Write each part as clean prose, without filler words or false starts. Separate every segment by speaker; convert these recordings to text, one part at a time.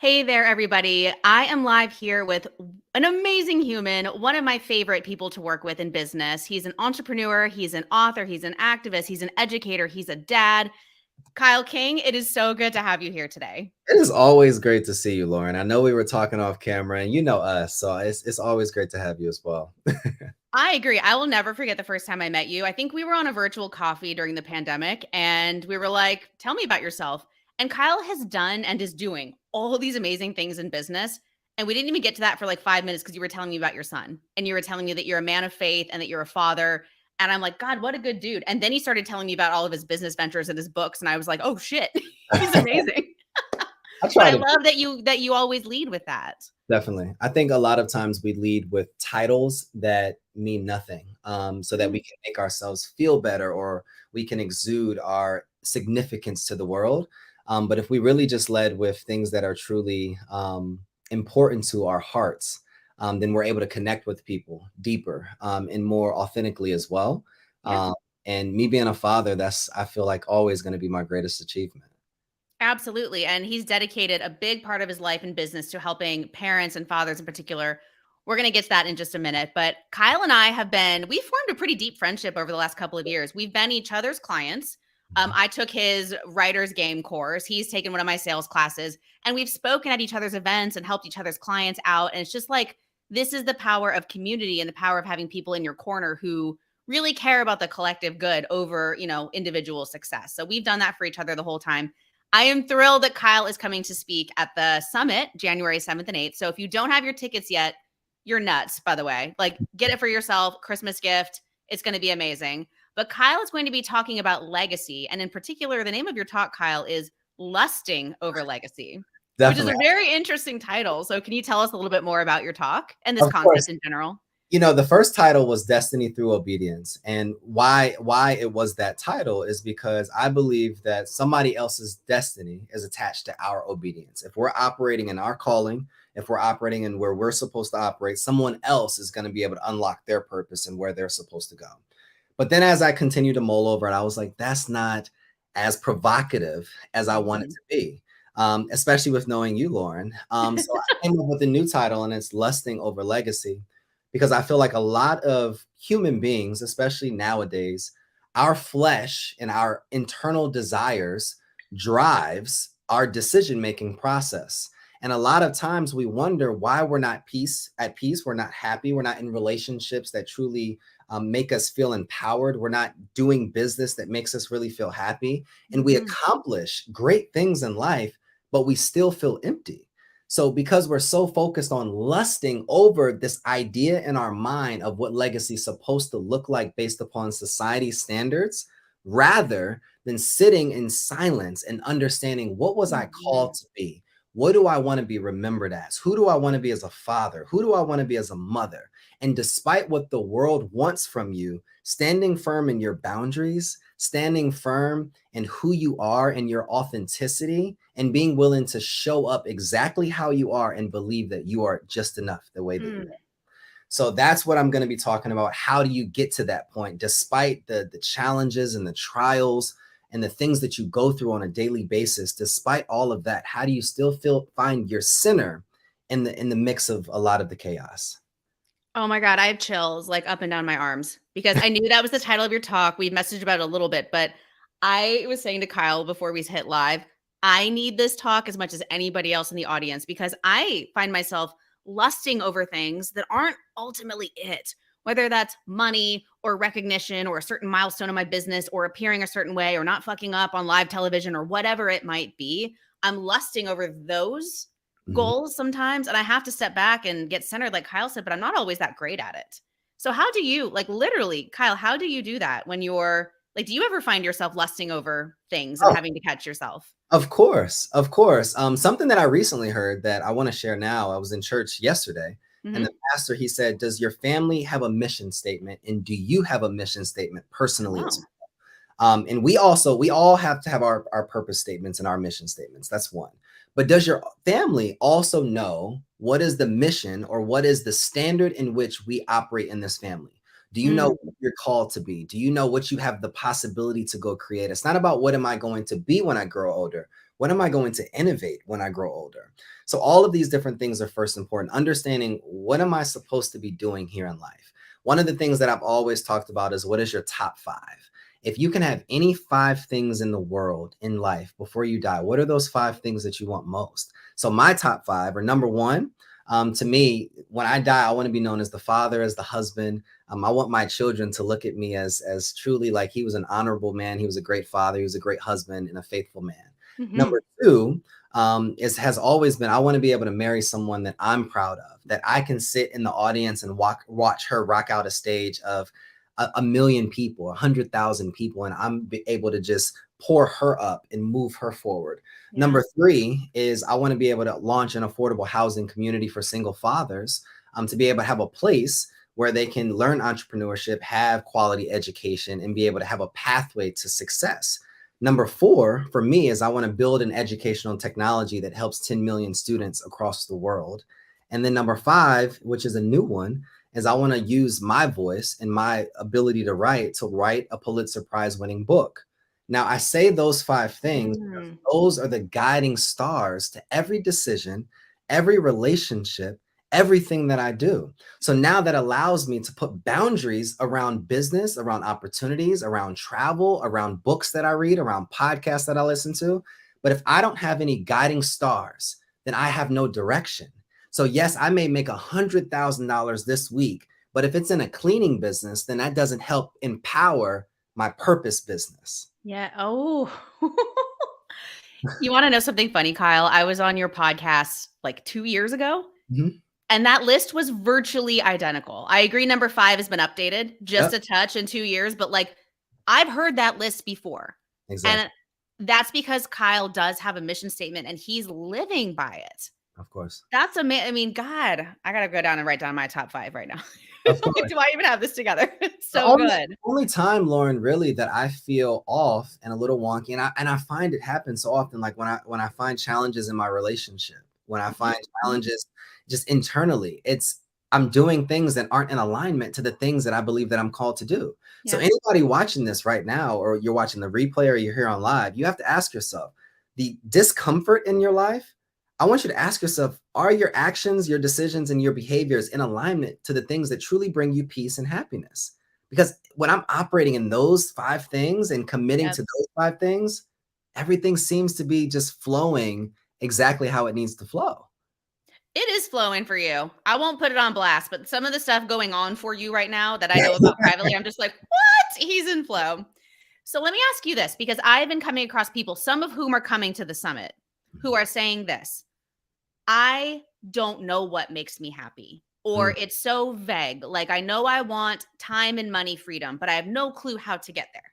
Speaker 1: Hey there, everybody. I am live here with an amazing human, one of my favorite people to work with in business. He's an entrepreneur, he's an author, he's an activist, he's an educator, he's a dad. Kyle King, it is so good to have you here today.
Speaker 2: It is always great to see you, Lauren. I know we were talking off camera and you know us, so it's always great to have you as well.
Speaker 1: I agree. I will never forget the first time I met you. I think we were on a virtual coffee during the pandemic and we were like, tell me about yourself. And Kyle has done and is doing all these amazing things in business. And we didn't even get to that for like 5 minutes because you were telling me about your son and you were telling me that you're a man of faith and that you're a father. And I'm like, God, what a good dude. And then he started telling me about all of his business ventures and his books. And I was like, oh shit, he's amazing.
Speaker 2: I
Speaker 1: But
Speaker 2: try
Speaker 1: I
Speaker 2: to
Speaker 1: love that you always lead with that.
Speaker 2: definitely. I think a lot of times we lead with titles that mean nothing, so that we can make ourselves feel better or we can exude our significance to the world. But if we really just led with things that are truly important to our hearts, then we're able to connect with people deeper and more authentically as well.
Speaker 1: Yeah.
Speaker 2: Um, and me being a father, that's I feel like always going to be my greatest achievement.
Speaker 1: Absolutely. And he's dedicated a big part of his life in business to helping parents and fathers in particular. We're going to get to that in just a minute. But Kyle and I we formed a pretty deep friendship over the last couple of years. We've been each other's clients. I took his writer's game course. He's taken one of my sales classes, and we've spoken at each other's events and helped each other's clients out. And it's just like, this is the power of community and the power of having people in your corner who really care about the collective good over, individual success. So we've done that for each other the whole time. I am thrilled that Kyle is coming to speak at the summit January 7th and 8th. So if you don't have your tickets yet, you're nuts, by the way. Like, get it for yourself, Christmas gift. It's going to be amazing. But Kyle is going to be talking about legacy. And in particular, the name of your talk, Kyle, is Lusting Over Legacy, which is
Speaker 2: Definitely.
Speaker 1: a very interesting title. So can you tell us a little bit more about your talk and this
Speaker 2: Of course.
Speaker 1: concept in general?
Speaker 2: The first title was Destiny Through Obedience. And why it was that title is because I believe that somebody else's destiny is attached to our obedience. If we're operating in our calling, if we're operating in where we're supposed to operate, someone else is going to be able to unlock their purpose and where they're supposed to go. But then as I continued to mull over it, I was like, that's not as provocative as I want it to be. Especially with knowing you, Lauren. So I came up with a new title, and it's Lusting Over Legacy, because I feel like a lot of human beings, especially nowadays, our flesh and our internal desires drives our decision-making process. And a lot of times we wonder why we're not at peace, we're not happy, we're not in relationships that truly make us feel empowered. We're not doing business that makes us really feel happy. And we accomplish great things in life, but we still feel empty. So because we're so focused on lusting over this idea in our mind of what legacy is supposed to look like based upon society's standards, rather than sitting in silence and understanding, what was I called to be? What do I want to be remembered as? Who do I want to be as a father? Who do I want to be as a mother? And despite what the world wants from you, standing firm in your boundaries, standing firm in who you are and your authenticity, and being willing to show up exactly how you are and believe that you are just enough the way that you are. So that's what I'm going to be talking about. How do you get to that point despite the challenges and the trials and the things that you go through on a daily basis? Despite all of that, how do you still find your center in the mix of a lot of the chaos?
Speaker 1: Oh my God, I have chills like up and down my arms because I knew that was the title of your talk. We messaged about it a little bit, but I was saying to Kyle before we hit live, I need this talk as much as anybody else in the audience because I find myself lusting over things that aren't ultimately it, whether that's money or recognition or a certain milestone in my business or appearing a certain way or not fucking up on live television or whatever it might be. I'm lusting over those goals sometimes, and I have to step back and get centered like Kyle said, but I'm not always that great at it. So how do you, like, literally, Kyle, how do you do that when you're like, do you ever find yourself lusting over things and having to catch yourself?
Speaker 2: Of course, of course. Something that I recently heard that I want to share now. I was in church yesterday, and the pastor, he said, "Does your family have a mission statement, and do you have a mission statement personally as
Speaker 1: Oh.
Speaker 2: well?" And we all have to have our purpose statements and our mission statements. That's one. But does your family also know what is the mission or what is the standard in which we operate in this family? Do you know what you're called to be? Do you know what you have the possibility to go create? It's not about what am I going to be when I grow older. What am I going to innovate when I grow older? So all of these different things are first important. Understanding, what am I supposed to be doing here in life? One of the things that I've always talked about is, what is your top 5? If you can have any 5 things in the world in life before you die, what are those 5 things that you want most? So my top 5 are: number 1, to me, when I die, I want to be known as the father, as the husband. I want my children to look at me as truly like he was an honorable man. He was a great father. He was a great husband and a faithful man.
Speaker 1: Mm-hmm.
Speaker 2: Number 2, has always been, I want to be able to marry someone that I'm proud of, that I can sit in the audience and watch her rock out a stage of a million people, 100,000 people, and I'm able to just pour her up and move her forward.
Speaker 1: Yeah.
Speaker 2: Number 3 is, I want to be able to launch an affordable housing community for single fathers, to be able to have a place where they can learn entrepreneurship, have quality education, and be able to have a pathway to success. Number 4 for me is, I want to build an educational technology that helps 10 million students across the world. And then number 5, which is a new one, is I want to use my voice and my ability to write a Pulitzer Prize winning book. Now, I say those 5 things because those are the guiding stars to every decision, every relationship, everything that I do. So now that allows me to put boundaries around business, around opportunities, around travel, around books that I read, around podcasts that I listen to. But if I don't have any guiding stars, then I have no direction. So yes, I may make $100,000 this week, but if it's in a cleaning business, then that doesn't help empower my purpose business.
Speaker 1: Yeah. Oh, you want to know something funny, Kyle? I was on your podcast like 2 years ago,
Speaker 2: Mhm.
Speaker 1: and that list was virtually identical. I agree, number 5 has been updated just
Speaker 2: Yep,
Speaker 1: a touch in 2 years, but like I've heard that list before.
Speaker 2: exactly.
Speaker 1: And that's because Kyle does have a mission statement and he's living by it.
Speaker 2: Of course.
Speaker 1: That's I mean, God, I gotta go down and write down my top 5 right now.
Speaker 2: Of
Speaker 1: Like,
Speaker 2: course.
Speaker 1: do I even have this together? It's
Speaker 2: The
Speaker 1: so
Speaker 2: only,
Speaker 1: good.
Speaker 2: only time, Lauren, really that I feel off and a little wonky, and I find it happens so often, like when I find challenges in my relationship, when I
Speaker 1: Mhm,
Speaker 2: find
Speaker 1: mhm.
Speaker 2: challenges just internally, it's I'm doing things that aren't in alignment to the things that I believe that I'm called to do. So
Speaker 1: Yeah.
Speaker 2: anybody watching this right now, or you're watching the replay, or you're here on live, you have to ask yourself, the discomfort in your life, I want you to ask yourself, are your actions, your decisions, and your behaviors in alignment to the things that truly bring you peace and happiness? Because when I'm operating in those 5 things and committing
Speaker 1: Yep.
Speaker 2: to those 5 things, everything seems to be just flowing exactly how it needs to flow.
Speaker 1: It is flowing for you. I won't put it on blast, but some of the stuff going on for you right now that I know about privately, I'm just like, "What? He's in flow." So let me ask you this, because I've been coming across people, some of whom are coming to the summit, who are saying this: "I don't know what makes me happy," or
Speaker 2: Mm,
Speaker 1: "It's so vague. Like, I know I want time and money freedom, but I have no clue how to get there."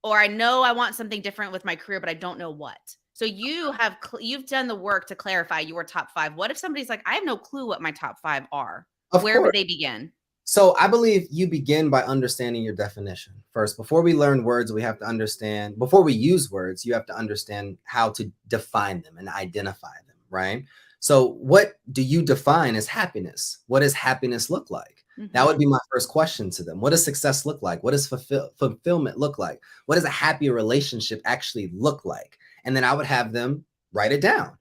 Speaker 1: Or I know I want something different with my career, but I don't know what. So you've done the work to clarify your top 5. What if somebody's like, I have no clue what my top 5 are?
Speaker 2: of
Speaker 1: Where would
Speaker 2: course.
Speaker 1: they begin?
Speaker 2: So I believe you begin by understanding your definition first. Before we learn words, we have to understand, before we use words, you have to understand how to define them and identify them, right? So what do you define as happiness? What does happiness look like? That would
Speaker 1: Mhm.
Speaker 2: be my first question to them. What does success look like? What does fulfillment look like? What does a happy relationship actually look like? And then I would have them write it down.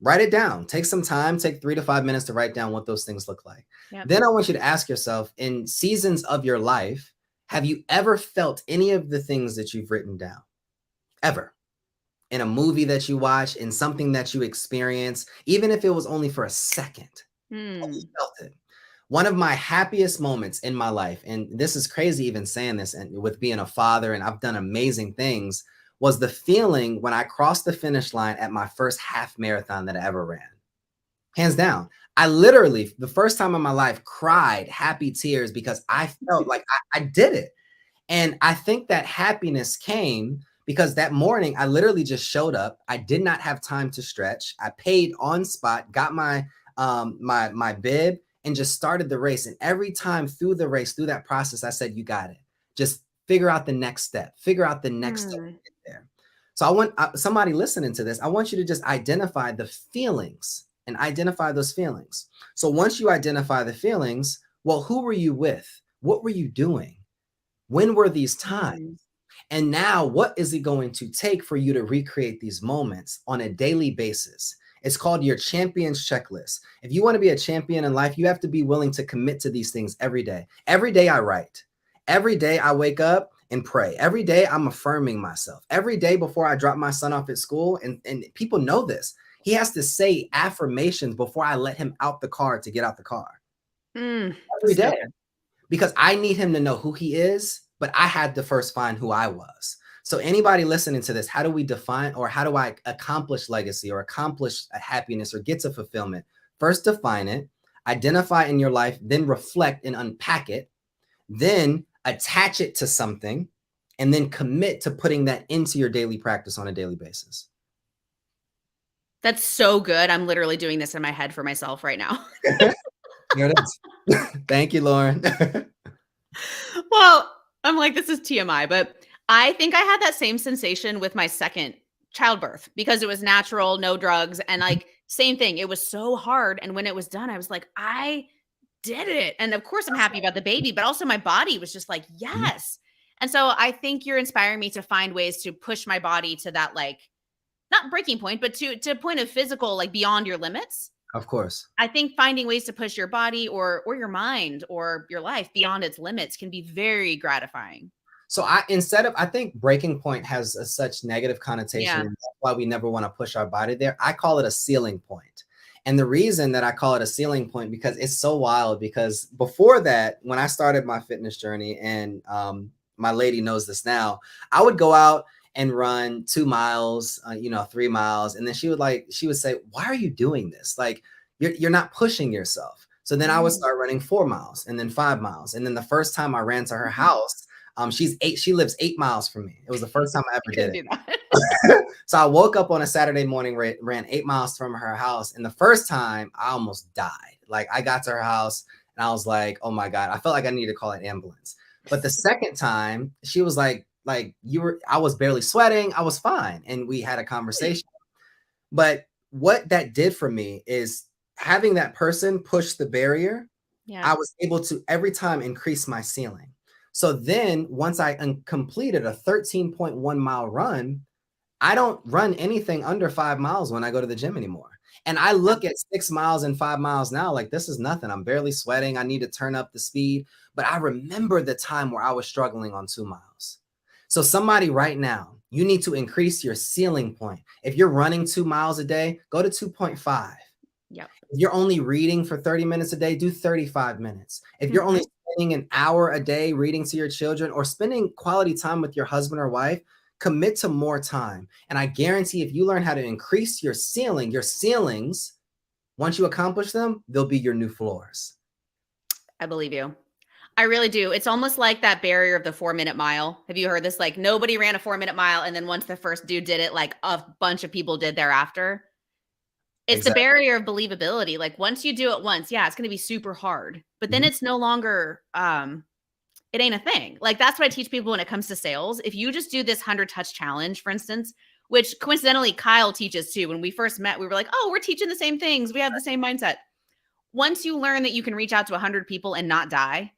Speaker 2: Write it down. Take some time, take 3 to 5 minutes to write down what those things look like.
Speaker 1: Yep.
Speaker 2: Then I want you to ask yourself, in seasons of your life, have you ever felt any of the things that you've written down? Ever? In a movie that you watch, in something that you experience, even if it was only for a second, have you
Speaker 1: Hmm.
Speaker 2: felt it? One of my happiest moments in my life, and this is crazy even saying this, and with being a father, and I've done amazing things, was the feeling when I crossed the finish line at my first half marathon that I ever ran. Hands down. I literally, the first time in my life, cried happy tears because I felt like I did it. And I think that happiness came because that morning I literally just showed up. I did not have time to stretch. I paid on spot, got my bib, and just started the race. And every time through the race, through that process, I said, "You got it. Just figure out the next step. Figure out the next step
Speaker 1: Hmm.
Speaker 2: to get there." So I want somebody listening to this. I want you to just identify the feelings and identify those feelings. So once you identify the feelings, well, who were you with? What were you doing? When were these times?
Speaker 1: Hmm.
Speaker 2: And now, what is it going to take for you to recreate these moments on a daily basis? It's called your champions checklist. If you want to be a champion in life, you have to be willing to commit to these things every day. Every day I write. Every day I wake up and pray. Every day I'm affirming myself. Every day before I drop my son off at school, and people know this, he has to say affirmations before I let him out the car to get out the car. Every
Speaker 1: So
Speaker 2: day.
Speaker 1: good.
Speaker 2: Because I need him to know who he is, but I had to first find who I was. So anybody listening to this, how do we define, or how do I accomplish legacy or accomplish a happiness or get to fulfillment? First, define it, identify in your life, then reflect and unpack it, then attach it to something, and then commit to putting that into your daily practice on a daily basis.
Speaker 1: That's so good. I'm literally doing this in my head for myself right now.
Speaker 2: There it is. Thank you, Lauren.
Speaker 1: Well, I'm like, this is TMI, but I think I had that same sensation with my second childbirth because it was natural, no drugs. And like, same thing. It was so hard. And when it was done, I was like, I did it. And of course, I'm happy about the baby, but also my body was just like, yes. And so I think you're inspiring me to find ways to push my body to that, like, not breaking point, but to a point of physical, like beyond your limits.
Speaker 2: Of course.
Speaker 1: I think finding ways to push your body or your mind or your life beyond its limits can be very gratifying.
Speaker 2: So I think breaking point has such negative connotation, and that's why we never want to push our body there. I call it a ceiling point. And the reason that I call it a ceiling point, because it's so wild, because before that, when I started my fitness journey, and my lady knows this now, I would go out and run 2 miles, 3 miles. And then she would say, why are you doing this? Like, you're not pushing yourself. So then I would start running 4 miles and then 5 miles. And then the first time I ran to her house, she lives 8 miles from me. It was the first time I ever did it. So I woke up on a Saturday morning, ran 8 miles from her house. And the first time I almost died. Like, I got to her house and I was like, oh my God, I felt like I needed to call an ambulance. But the second time she was I was barely sweating. I was fine. And we had a conversation. But what that did for me is having that person push the barrier. I was able to every time increase my ceiling. So then once I completed a 13.1 mile run, I don't run anything under 5 miles when I go to the gym anymore. And I look at 6 miles and 5 miles now, like, this is nothing. I'm barely sweating. I need to turn up the speed. But I remember the time where I was struggling on 2 miles. So somebody right now, you need to increase your ceiling point. If you're running 2 miles a day, go to 2.5.
Speaker 1: Yep.
Speaker 2: If you're only reading for 30 minutes a day, do 35 minutes. If you're only spending an hour a day reading to your children or spending quality time with your husband or wife, commit to more time. And I guarantee if you learn how to increase your ceilings, once you accomplish them, they'll be your new floors.
Speaker 1: I believe you. I really do. It's almost like that barrier of the 4-minute mile. Have you heard this? Like, nobody ran a 4-minute mile. And then once the first dude did it, like a bunch of people did thereafter. It's the barrier of believability. Like, once you do it once, it's going to be super hard, but then it's no longer, it ain't a thing. Like, that's what I teach people when it comes to sales. If you just do this 100 touch challenge, for instance, which coincidentally Kyle teaches too. When we first met, we were like, oh, we're teaching the same things. We have the same mindset. Once you learn that you can reach out to 100 people and not die,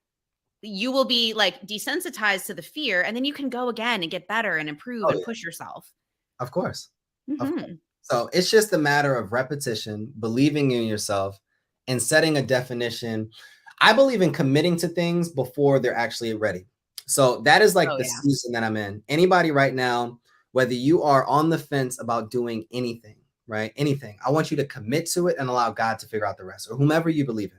Speaker 1: you will be like desensitized to the fear. And then you can go again and get better and improve and push yourself.
Speaker 2: Of course. Of course. So it's just a matter of repetition, believing in yourself, and setting a definition. I believe in committing to things before they're actually ready. So that is like season that I'm in. Anybody right now, whether you are on the fence about doing anything, right? Anything, I want you to commit to it and allow God to figure out the rest, or whomever you believe in.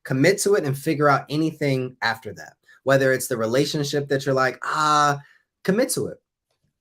Speaker 2: Commit to it and figure out anything after that. Whether it's the relationship that you're like, commit to it.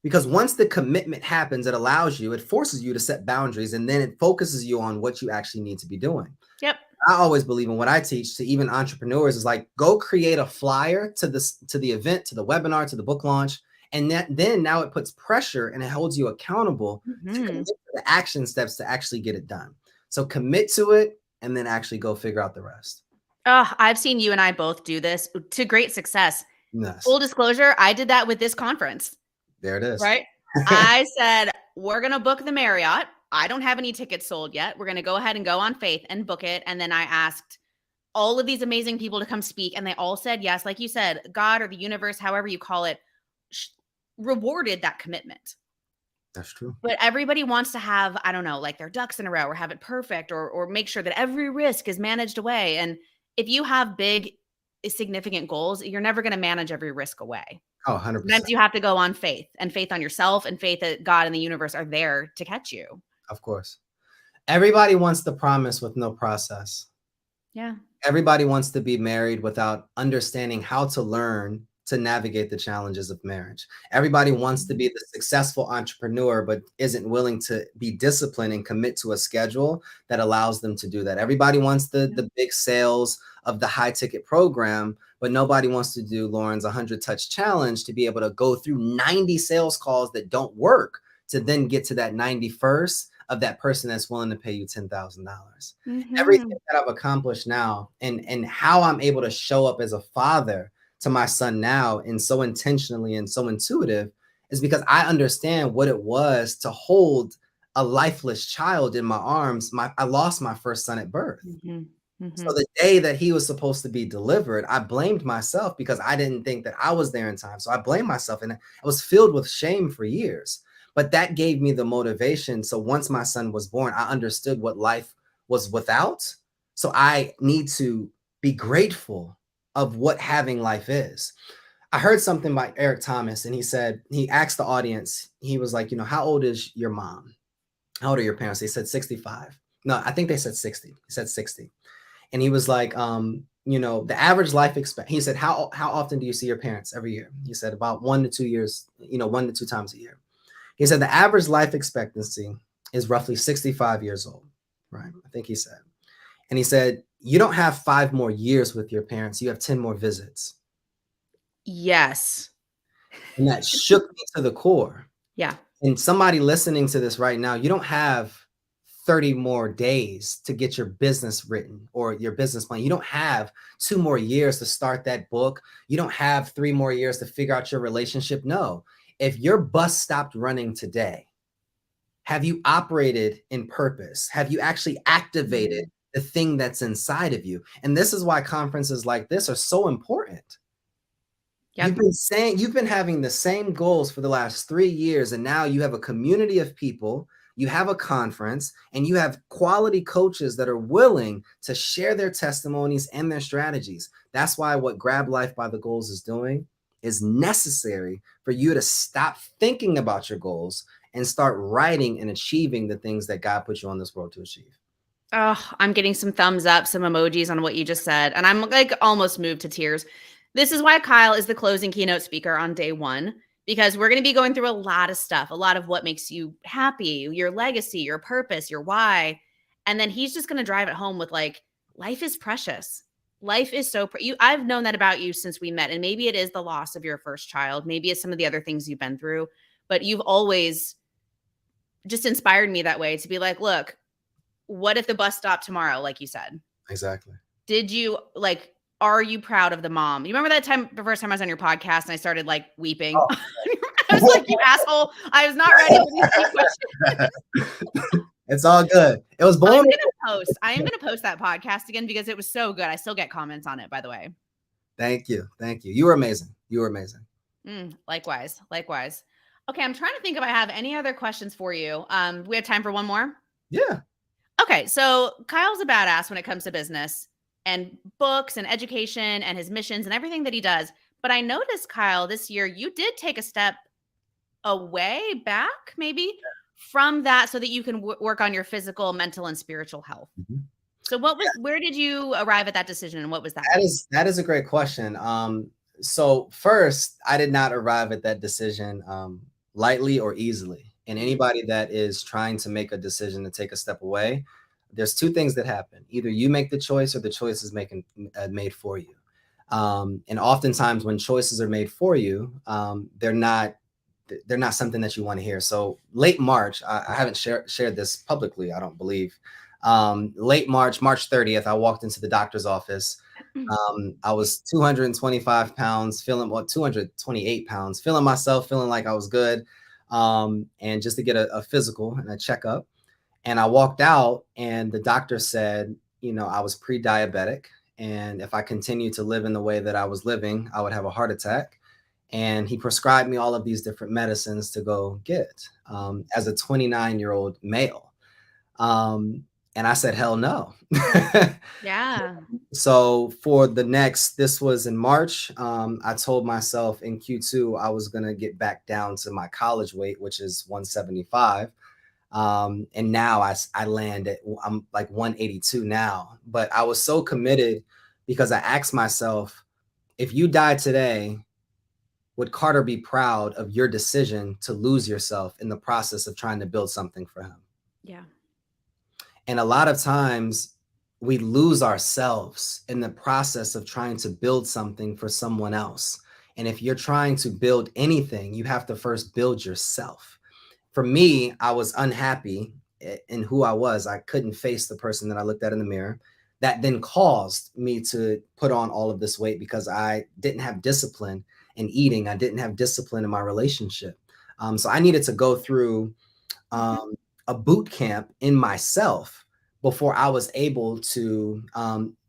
Speaker 2: Because once the commitment happens, it forces you to set boundaries, and then it focuses you on what you actually need to be doing.
Speaker 1: Yep.
Speaker 2: I always believe in what I teach to even entrepreneurs is like, go create a flyer to the event, to the webinar, to the book launch. And then now it puts pressure and it holds you accountable to commit to the action steps to actually get it done. So commit to it and then actually go figure out the rest.
Speaker 1: Oh, I've seen you and I both do this to great success.
Speaker 2: Yes.
Speaker 1: Full disclosure, I did that with this conference.
Speaker 2: There it is.
Speaker 1: Right? I said, we're going to book the Marriott. I don't have any tickets sold yet. We're going to go ahead and go on faith and book it. And then I asked all of these amazing people to come speak. And they all said yes. Like you said, God or the universe, however you call it, rewarded that commitment.
Speaker 2: That's true.
Speaker 1: But everybody wants to have, I don't know, like their ducks in a row or have it perfect or make sure that every risk is managed away. And if you have big, significant goals, you're never going to manage every risk away.
Speaker 2: Oh, 100%.
Speaker 1: Sometimes you have to go on faith and faith on yourself and faith that God and the universe are there to catch you.
Speaker 2: Of course. Everybody wants the promise with no process.
Speaker 1: Yeah.
Speaker 2: Everybody wants to be married without understanding how to learn to navigate the challenges of marriage. Everybody wants to be the successful entrepreneur, but isn't willing to be disciplined and commit to a schedule that allows them to do that. Everybody wants the big sales of the high ticket program, but nobody wants to do Lauren's 100 touch challenge to be able to go through 90 sales calls that don't work to then get to that 91st of that person that's willing to pay you $10,000. Everything that I've accomplished now and how I'm able to show up as a father to my son now and so intentionally and so intuitive is because I understand what it was to hold a lifeless child in my arms. I lost my first son at birth. So the day that he was supposed to be delivered, I blamed myself because I didn't think that I was there in time. So I blamed myself and I was filled with shame for years. But that gave me the motivation. So once my son was born, I understood what life was without. So I need to be grateful of what having life is. I heard something by Eric Thomas, and he said, he asked the audience, he was like, how old is your mom? How old are your parents? They said 65. No, I think they said 60. He said 60. And he was like, the average life expectancy, he said, how often do you see your parents every year? He said about 1 to 2 years, 1 to 2 times a year. He said the average life expectancy is roughly 65 years old, right? I think he said. And he said, you don't have 5 more years with your parents. You have 10 more visits.
Speaker 1: Yes.
Speaker 2: And that shook me to the core.
Speaker 1: Yeah.
Speaker 2: And somebody listening to this right now, you don't have 30 more days to get your business written or your business plan. You don't have 2 more years to start that book. You don't have 3 more years to figure out your relationship. No. If your bus stopped running today, have you operated in purpose? Have you actually activated the thing that's inside of you? And this is why conferences like this are so important. Yep. You've been having the same goals for the last 3 years, and now you have a community of people, you have a conference, and you have quality coaches that are willing to share their testimonies and their strategies. That's why what Grab Life by the Goals is doing is necessary for you to stop thinking about your goals and start writing and achieving the things that God put you on this world to achieve.
Speaker 1: Oh, I'm getting some thumbs up, some emojis on what you just said. And I'm like almost moved to tears. This is why Kyle is the closing keynote speaker on day 1, because we're going to be going through a lot of stuff, a lot of what makes you happy, your legacy, your purpose, your why. And then he's just going to drive it home with like, life is precious. Life is so I've known that about you since we met. And maybe it is the loss of your first child. Maybe it's some of the other things you've been through, but you've always just inspired me that way to be like, look, what if the bus stopped tomorrow? Like you said,
Speaker 2: exactly.
Speaker 1: Are you proud of the mom? You remember that time, the first time I was on your podcast and I started like weeping? Oh. I was like, you asshole. I was not ready for these questions.
Speaker 2: It's all good. It was born.
Speaker 1: I am going to post that podcast again because it was so good. I still get comments on it, by the way.
Speaker 2: Thank you. You were amazing.
Speaker 1: Likewise. Okay. I'm trying to think if I have any other questions for you. We have time for one more.
Speaker 2: Yeah.
Speaker 1: Okay. So Kyle's a badass when it comes to business and books and education and his missions and everything that he does. But I noticed, Kyle, this year you did take a step back, maybe from that so that you can work on your physical, mental, and spiritual health. So where did you arrive at that decision and what was that?
Speaker 2: That is a great question. So first, I did not arrive at that decision lightly or easily. And anybody that is trying to make a decision to take a step away, there's 2 things that happen. Either you make the choice or the choice is made for you. And oftentimes when choices are made for you, they're not something that you want to hear. So late March, I haven't shared this publicly, I don't believe. Late March 30th, I walked into the doctor's office. I was 225 pounds, 228 pounds, feeling myself, feeling like I was good. And just to get a physical and a checkup. And I walked out and the doctor said, I was pre-diabetic. And if I continued to live in the way that I was living, I would have a heart attack. And he prescribed me all of these different medicines to go get as a 29-year-old male. And I said, hell no.
Speaker 1: Yeah.
Speaker 2: So for the next, this was in March, I told myself in Q2, I was going to get back down to my college weight, which is 175. And now I land at, I'm like 182 now, but I was so committed because I asked myself, if you die today, would Carter be proud of your decision to lose yourself in the process of trying to build something for him?
Speaker 1: Yeah.
Speaker 2: And a lot of times we lose ourselves in the process of trying to build something for someone else. And if you're trying to build anything, you have to first build yourself. For me, I was unhappy in who I was. I couldn't face the person that I looked at in the mirror. That then caused me to put on all of this weight because I didn't have discipline in eating. I didn't have discipline in my relationship. So I needed to go through a boot camp in myself before I was able to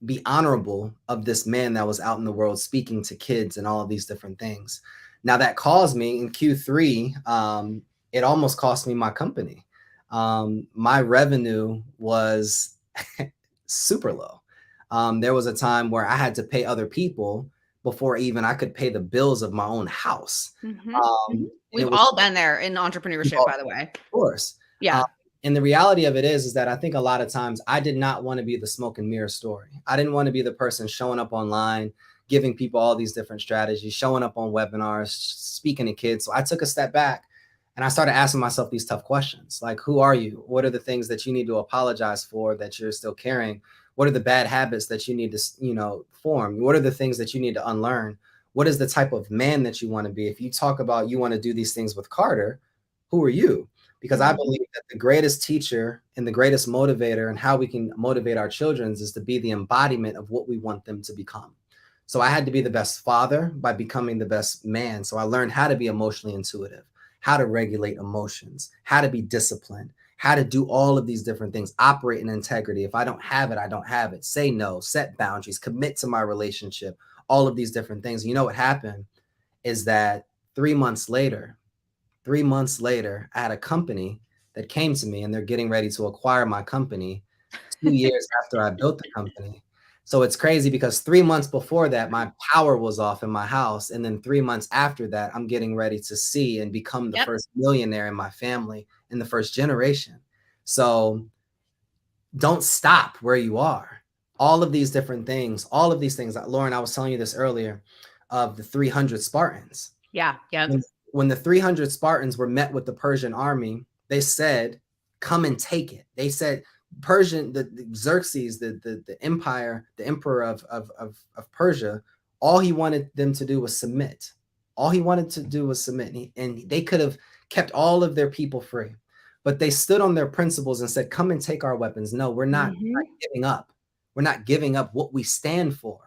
Speaker 2: be honorable of this man that was out in the world speaking to kids and all of these different things. Now that caused me in Q3, it almost cost me my company. My revenue was super low. There was a time where I had to pay other people before even I could pay the bills of my own house.
Speaker 1: We've all been there in entrepreneurship, by the way.
Speaker 2: Of course.
Speaker 1: Yeah.
Speaker 2: And the reality of it is that I think a lot of times I did not want to be the smoke and mirror story. I didn't want to be the person showing up online, giving people all these different strategies, showing up on webinars, speaking to kids. So I took a step back and I started asking myself these tough questions. Like, who are you? What are the things that you need to apologize for that you're still carrying? What are the bad habits that you need to, form? What are the things that you need to unlearn? What is the type of man that you want to be? If you talk about you want to do these things with Carter, who are you? Because I believe that the greatest teacher and the greatest motivator and how we can motivate our children is to be the embodiment of what we want them to become. So I had to be the best father by becoming the best man. So I learned how to be emotionally intuitive, how to regulate emotions, how to be disciplined, how to do all of these different things, operate in integrity. If I don't have it, I don't have it. Say no, set boundaries, commit to my relationship, all of these different things. You know what happened is that 3 months later, I had a company that came to me and they're getting ready to acquire my company 2 years after I built the company. So it's crazy because 3 months before that, my power was off in my house. And then 3 months after that, I'm getting ready to see and become the first millionaire in my family in the first generation. So don't stop where you are. All of these different things, Lauren, I was telling you this earlier, of the 300 Spartans.
Speaker 1: Yeah. Yeah.
Speaker 2: When the 300 Spartans were met with the Persian army, they said, come and take it. They said, the Xerxes, the empire, the emperor of Persia, all he wanted them to do was submit. All he wanted to do was submit. And they could have kept all of their people free. But they stood on their principles and said, come and take our weapons. No, we're not giving up. We're not giving up what we stand for.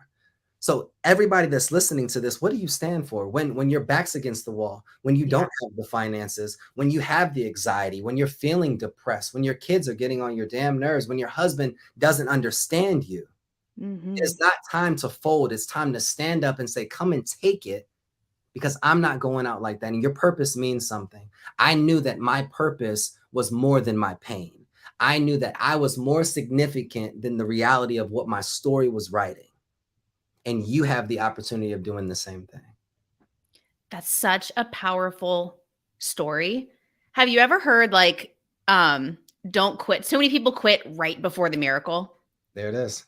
Speaker 2: So everybody that's listening to this, what do you stand for? When your back's against the wall, when you don't have the finances, when you have the anxiety, when you're feeling depressed, when your kids are getting on your damn nerves, when your husband doesn't understand you, it's not time to fold. It's time to stand up and say, come and take it, because I'm not going out like that. And your purpose means something. I knew that my purpose was more than my pain. I knew that I was more significant than the reality of what my story was writing. And you have the opportunity of doing the same thing.
Speaker 1: That's such a powerful story. Have you ever heard don't quit? So many people quit right before the miracle.
Speaker 2: There it is.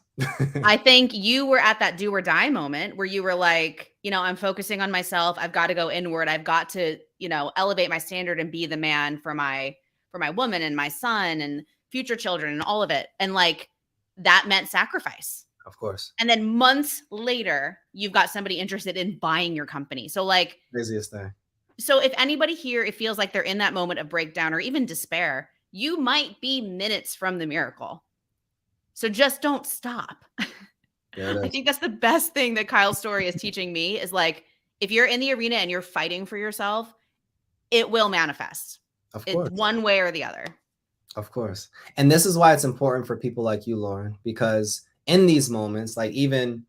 Speaker 1: I think you were at that do or die moment where you were like, I'm focusing on myself. I've got to go inward. I've got to, elevate my standard and be the man for my woman and my son and future children and all of it. And that meant sacrifice.
Speaker 2: Of course.
Speaker 1: And then months later, you've got somebody interested in buying your company. So
Speaker 2: craziest thing.
Speaker 1: So if anybody here, it feels like they're in that moment of breakdown or even despair, you might be minutes from the miracle. So just don't stop. I think that's the best thing that Kyle's story is teaching me is if you're in the arena and you're fighting for yourself, it will manifest.
Speaker 2: Of course.
Speaker 1: One way or the other.
Speaker 2: Of course. And this is why it's important for people like you, Lauren, because in these moments, even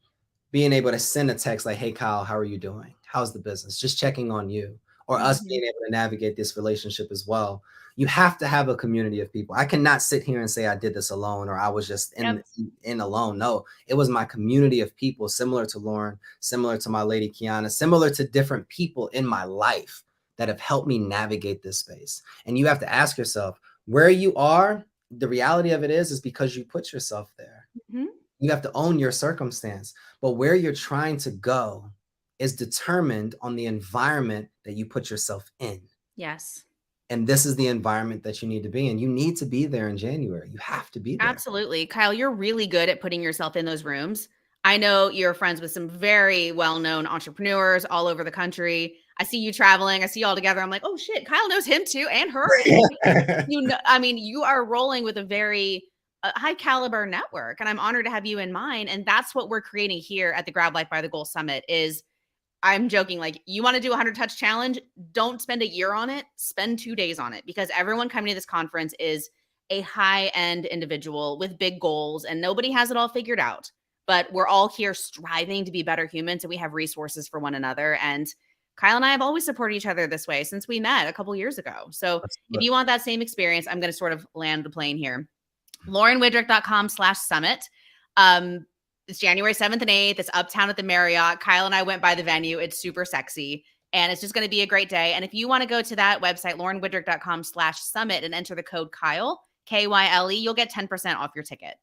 Speaker 2: being able to send a text like, hey, Kyle, how are you doing? how's the business? Just checking on you, or us
Speaker 1: Mhm.
Speaker 2: being able to navigate this relationship as well. You have to have a community of people. I cannot sit here and say I did this alone or I was just
Speaker 1: Yep.
Speaker 2: in alone. No, it was my community of people, similar to Lauren, similar to my lady Kiana, similar to different people in my life that have helped me navigate this space. And you have to ask yourself where you are. The reality of it is because you put yourself there.
Speaker 1: Mhm.
Speaker 2: You have to own your circumstance, but where you're trying to go is determined on the environment that you put yourself in.
Speaker 1: Yes.
Speaker 2: And this is the environment that you need to be in. You need to be there in January. You have to be there.
Speaker 1: Absolutely. Kyle, you're really good at putting yourself in those rooms. I know you're friends with some very well-known entrepreneurs all over the country. I see you traveling. I see you all together. I'm like, oh shit, Kyle knows him too and her. You know, I mean, you are rolling with a very high caliber network, and I'm honored to have you in mine. And that's what we're creating here at the Grab Life by the Goal Summit. Is I'm joking, like, you want to do a 100 touch challenge? Don't spend a year on it. Spend 2 days on it, because everyone coming to this conference is a high end individual with big goals, and nobody has it all figured out. But we're all here striving to be better humans, and we have resources for one another. And Kyle and I have always supported each other this way since we met a couple years ago. So if you want that same experience, I'm going to sort of land the plane here. LaurenWidrick.com/summit. It's January 7th and 8th. It's uptown at the Marriott. Kyle and I went by the venue. It's super sexy. And it's just going to be a great day. And if you want to go to that website, LaurenWidrick.com/summit, and enter the code Kyle, Kyle, you'll get 10% off your ticket.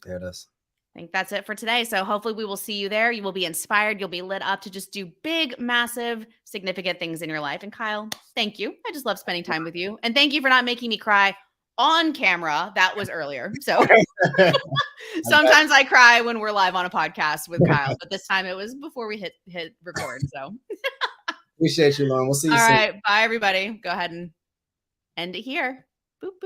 Speaker 2: There it is.
Speaker 1: I think that's it for today. So hopefully we will see you there. You will be inspired. You'll be lit up to just do big, massive, significant things in your life. And Kyle, thank you. I just love spending time with you. And thank you for not making me cry on camera. That was earlier. So sometimes I cry when we're live on a podcast with Kyle, but this time it was before we hit record. So
Speaker 2: Appreciate you, Lauren. We'll see you soon.
Speaker 1: All right. Bye, everybody. Go ahead and end it here.